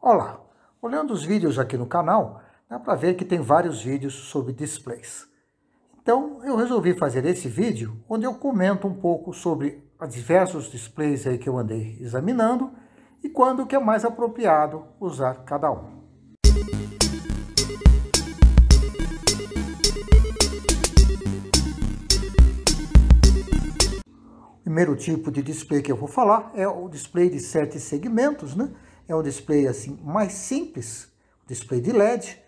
Olá, olhando os vídeos aqui no canal, dá para ver que tem vários vídeos sobre displays. Então eu resolvi fazer esse vídeo onde eu comento um pouco sobre os diversos displays aí que eu andei examinando e quando que é mais apropriado usar cada um. O primeiro tipo de display que eu vou falar é o display de 7 segmentos, né? É um display assim mais simples, display de LED.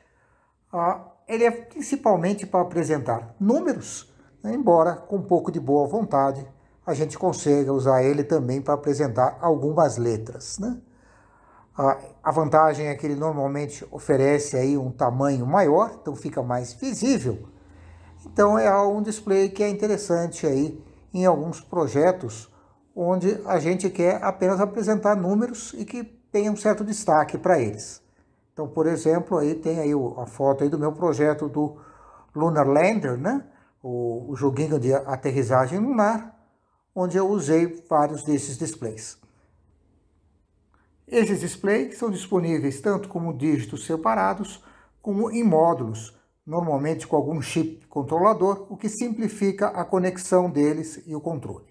Ele é principalmente para apresentar números, né? Embora com um pouco de boa vontade a gente consiga usar ele também para apresentar algumas letras, né? A vantagem é que ele normalmente oferece aí um tamanho maior, então fica mais visível. Então é um display que é interessante aí em alguns projetos onde a gente quer apenas apresentar números e que tenha um certo destaque para eles. Então, por exemplo, aí tem aí a foto aí do meu projeto do Lunar Lander, né? O joguinho de aterrissagem lunar, onde eu usei vários desses displays. Esses displays são disponíveis tanto como dígitos separados, como em módulos, normalmente com algum chip controlador, o que simplifica a conexão deles e o controle.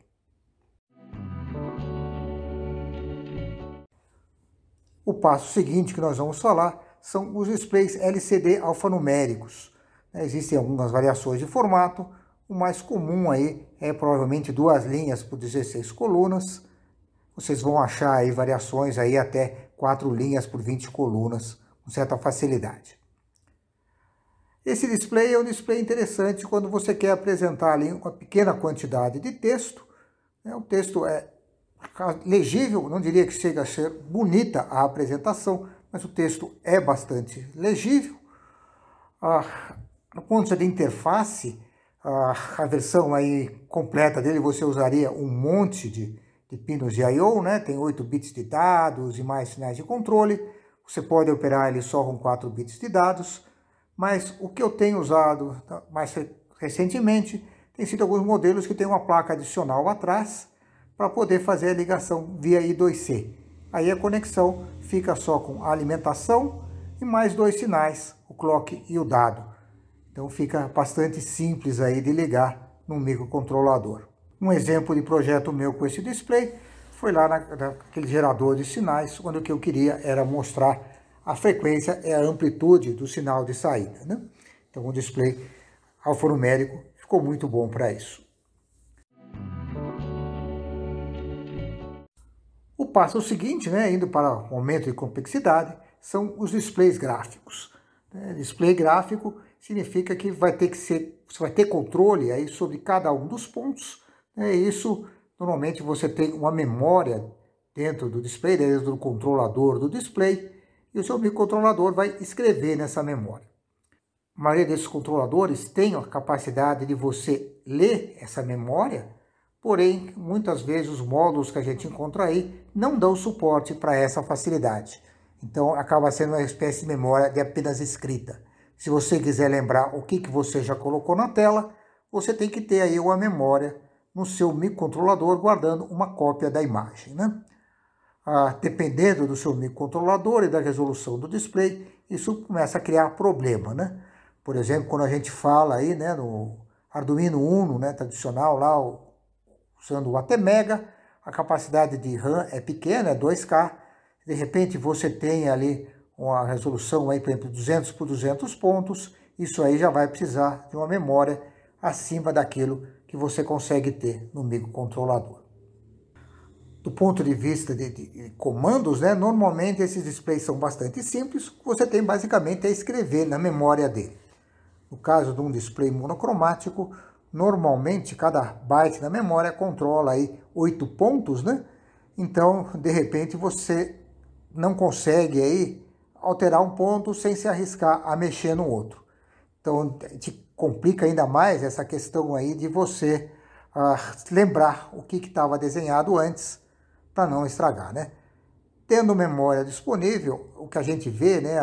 O passo seguinte que nós vamos falar são os displays LCD alfanuméricos. Existem algumas variações de formato, o mais comum aí é provavelmente 2 linhas por 16 colunas. Vocês vão achar aí variações aí até 4 linhas por 20 colunas, com certa facilidade. Esse display é um display interessante quando você quer apresentar ali uma pequena quantidade de texto. O texto é legível, não diria que chega a ser bonita a apresentação, mas o texto é bastante legível. No ponto de interface, a versão aí completa dele você usaria um monte de pinos de I/O, né? Tem 8 bits de dados e mais sinais de controle. Você pode operar ele só com 4 bits de dados, mas o que eu tenho usado mais recentemente tem sido alguns modelos que tem uma placa adicional atrás para poder fazer a ligação via I2C. Aí a conexão fica só com a alimentação e mais 2 sinais, o clock e o dado. Então fica bastante simples aí de ligar no microcontrolador. Um exemplo de projeto meu com esse display foi lá naquele gerador de sinais, onde o que eu queria era mostrar a frequência e a amplitude do sinal de saída, né? Então o display alfanumérico ficou muito bom para isso. O passo seguinte, né, indo para o aumento de complexidade, são os displays gráficos. Display gráfico significa que você vai ter controle aí sobre cada um dos pontos. Isso, normalmente você tem uma memória dentro do display, dentro do controlador do display, e o seu microcontrolador vai escrever nessa memória. A maioria desses controladores tem a capacidade de você ler essa memória, porém, muitas vezes os módulos que a gente encontra aí não dão suporte para essa facilidade. Então, acaba sendo uma espécie de memória de apenas escrita. Se você quiser lembrar o que você já colocou na tela, você tem que ter aí uma memória no seu microcontrolador guardando uma cópia da imagem, né? Dependendo do seu microcontrolador e da resolução do display, isso começa a criar problema, né? Por exemplo, quando a gente fala aí, né, no Arduino Uno, né, tradicional lá, usando o ATmega, a capacidade de RAM é pequena, é 2K. De repente você tem ali uma resolução aí, por exemplo, 200 por 200 pontos, isso aí já vai precisar de uma memória acima daquilo que você consegue ter no microcontrolador. Do ponto de vista de comandos, né, normalmente esses displays são bastante simples, você tem basicamente a escrever na memória dele. No caso de um display monocromático, normalmente cada byte na memória controla aí 8 pontos, né? Então, de repente, você não consegue aí alterar um ponto sem se arriscar a mexer no outro. Então, te complica ainda mais essa questão aí de você lembrar o que estava desenhado antes para não estragar, né? Tendo memória disponível, o que a gente vê, né,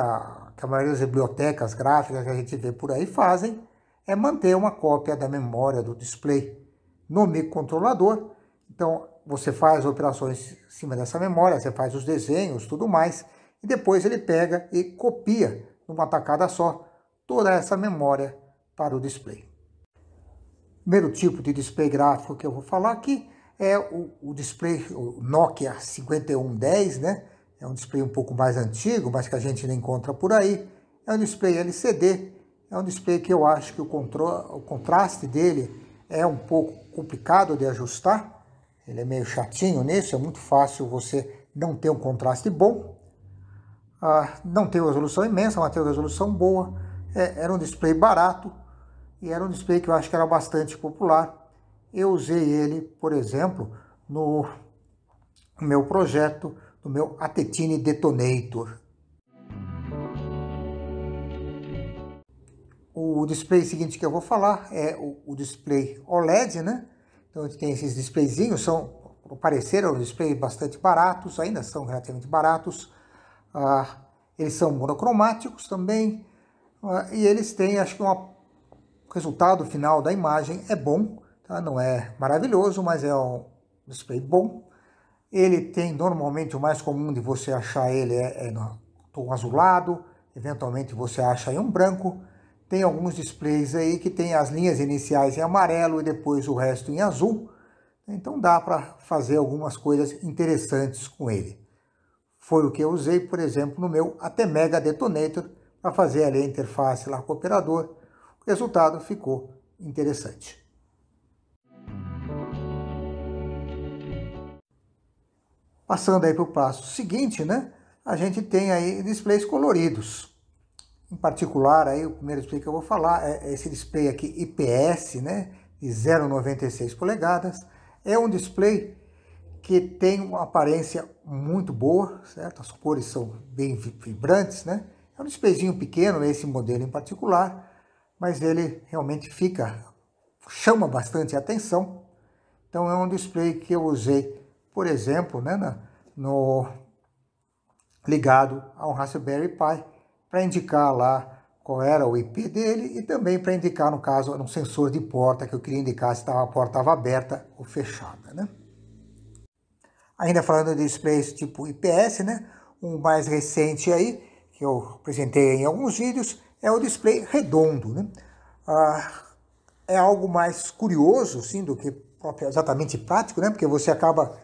que a maioria das bibliotecas gráficas que a gente vê por aí fazem, é manter uma cópia da memória do display no microcontrolador. Então, você faz operações em cima dessa memória, você faz os desenhos, tudo mais, e depois ele pega e copia numa tacada só toda essa memória para o display. O primeiro tipo de display gráfico que eu vou falar aqui é o display o Nokia 5110, né? É um display um pouco mais antigo, mas que a gente não encontra por aí. É um display LCD, é um display que eu acho que o contraste dele é um pouco complicado de ajustar. Ele é meio chatinho nisso, é muito fácil você não ter um contraste bom. Não tem resolução imensa, mas tem uma resolução boa. Era um display barato e era um display que eu acho que era bastante popular. Eu usei ele, por exemplo, no meu projeto, no meu Atetine Detonator. O display seguinte que eu vou falar é o display OLED, né? Então a gente tem esses displayzinhos, ao parecer, são displays bastante baratos, ainda são relativamente baratos. Eles são monocromáticos também, e eles têm, acho que o resultado final da imagem é bom, tá? Não é maravilhoso, mas é um display bom. Ele tem, normalmente, o mais comum de você achar ele é no tom azulado, eventualmente você acha em um branco. Tem alguns displays aí que tem as linhas iniciais em amarelo e depois o resto em azul. Então dá para fazer algumas coisas interessantes com ele. Foi o que eu usei, por exemplo, no meu ATmega Detonator para fazer ali a interface lá com o operador. O resultado ficou interessante. Passando aí para o passo seguinte, né? A gente tem aí displays coloridos. Em particular, aí, o primeiro display que eu vou falar é esse display aqui IPS, né? De 0,96 polegadas. É um display que tem uma aparência muito boa, certo? As cores são bem vibrantes, né? É um displayzinho pequeno, esse modelo em particular, mas ele realmente chama bastante atenção. Então é um display que eu usei, por exemplo, né, ligado ao Raspberry Pi, para indicar lá qual era o IP dele e também para indicar, no caso, um sensor de porta que eu queria indicar se a porta estava aberta ou fechada, né? Ainda falando de displays tipo IPS, né? Um mais recente aí, que eu apresentei em alguns vídeos, é o display redondo, né? É algo mais curioso, sim, do que exatamente prático, né? Porque você acaba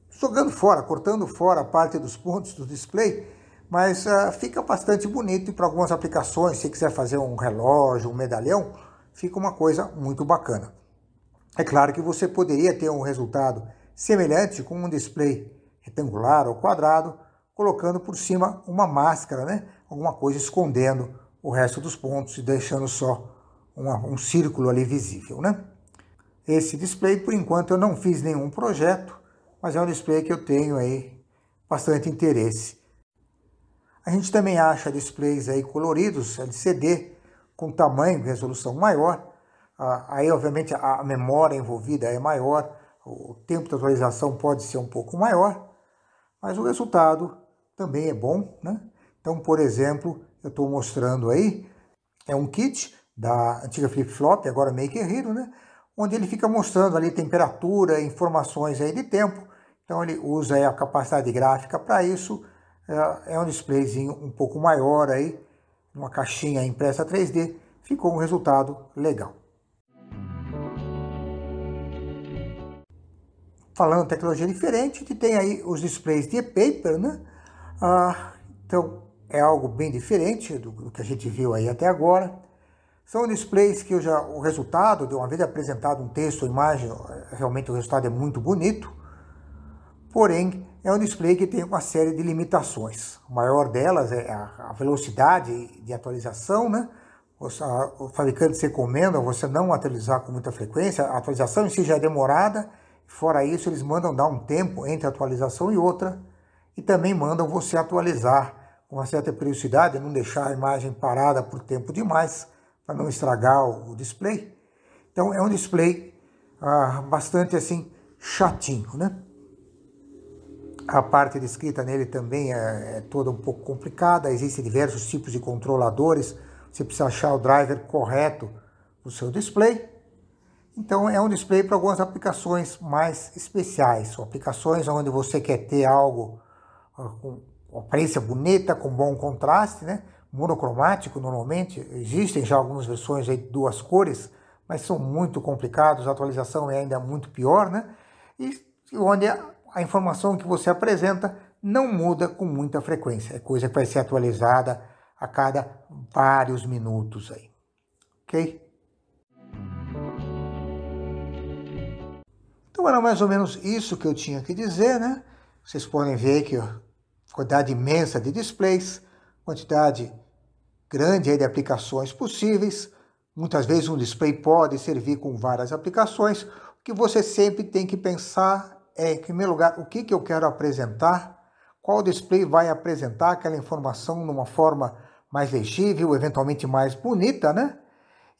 jogando fora, cortando fora a parte dos pontos do display, mas fica bastante bonito e para algumas aplicações, se quiser fazer um relógio, um medalhão, fica uma coisa muito bacana. É claro que você poderia ter um resultado semelhante com um display retangular ou quadrado, colocando por cima uma máscara, né? Alguma coisa escondendo o resto dos pontos e deixando só um círculo ali visível, né? Esse display, por enquanto, eu não fiz nenhum projeto, mas é um display que eu tenho aí bastante interesse. A gente também acha displays aí coloridos, LCD, com tamanho e resolução maior. Aí, obviamente, a memória envolvida é maior, o tempo de atualização pode ser um pouco maior, mas o resultado também é bom, né? Então, por exemplo, eu estou mostrando aí, é um kit da antiga Flip Flop, agora Maker Hero, né? Onde ele fica mostrando ali temperatura, informações aí de tempo. Então ele usa aí a capacidade gráfica para isso. É um displayzinho um pouco maior aí, uma caixinha impressa 3D. Ficou um resultado legal. Falando em tecnologia diferente, a gente tem aí os displays de e-paper, né? Então é algo bem diferente do que a gente viu aí até agora. São displays que o resultado, de uma vez apresentado um texto ou imagem, realmente o resultado é muito bonito. Porém, é um display que tem uma série de limitações. A maior delas é a velocidade de atualização, né? O fabricante recomenda você não atualizar com muita frequência. A atualização em si já é demorada. Fora isso, eles mandam dar um tempo entre a atualização e outra. E também mandam você atualizar com uma certa periodicidade, não deixar a imagem parada por tempo demais, para não estragar o display. Então é um display bastante assim chatinho, né? A parte de escrita nele também é toda um pouco complicada, existem diversos tipos de controladores, você precisa achar o driver correto do seu display. Então é um display para algumas aplicações mais especiais, ou aplicações onde você quer ter algo com aparência bonita, com bom contraste, né? Monocromático normalmente. Existem já algumas versões aí de 2 cores, mas são muito complicados, a atualização é ainda muito pior, né? E onde a informação que você apresenta não muda com muita frequência, é coisa que vai ser atualizada a cada vários minutos aí, ok? Então era mais ou menos isso que eu tinha que dizer, né? Vocês podem ver que a quantidade imensa de displays, quantidade grande aí de aplicações possíveis. Muitas vezes um display pode servir com várias aplicações. O que você sempre tem que pensar é, em primeiro lugar, o que eu quero apresentar, qual display vai apresentar aquela informação de uma forma mais legível, eventualmente mais bonita, né?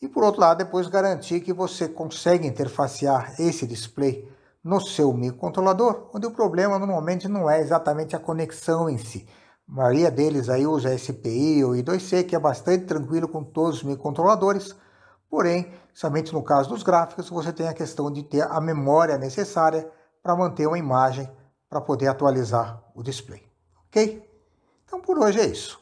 E por outro lado, depois garantir que você consegue interfacear esse display no seu microcontrolador, onde o problema normalmente não é exatamente a conexão em si. A maioria deles aí usa SPI ou I2C, que é bastante tranquilo com todos os microcontroladores, porém, somente no caso dos gráficos, você tem a questão de ter a memória necessária para manter uma imagem para poder atualizar o display, ok? Então por hoje é isso.